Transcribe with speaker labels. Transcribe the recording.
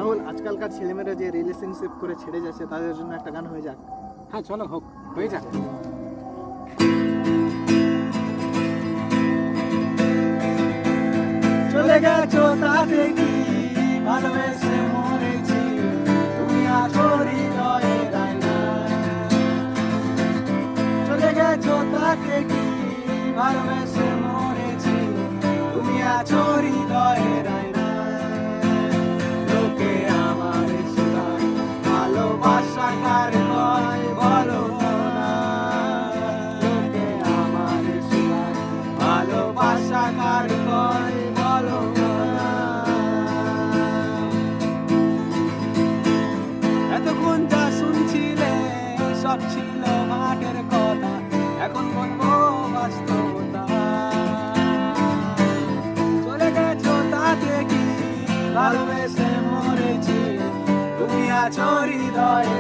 Speaker 1: রাহুল, আজকালকার ছেলেমেয়েরা যে রিলেশনশিপ করে ছেড়ে যাচ্ছে তাদের জন্য একটা গান হয়ে যাক।
Speaker 2: হ্যাঁ চলো হোক, হয়ে যাক।
Speaker 1: চলে গেছো তাতে কি ভালোবেসে মরেছি, তুমি আছো হৃদয়ের আয়নায়। চলে গেছো তাতে কি ভালোবেসে মরেছি, তুমি আছো হৃদয়ের আয়নায়। লোকে আমার শোনায় ভালোবাসা কার হয় বলো না। লোকে আমার শোনায় ভালোবাসা কার হয় বলো না। এতক্ষণ যা শুনছিলে সব ছিল মাঠের কথা, এখন বলবো বাস্তবতা। চলে গেছো তাতে কি ভালোবেসে মরেছি, তুমি আছো হৃদয়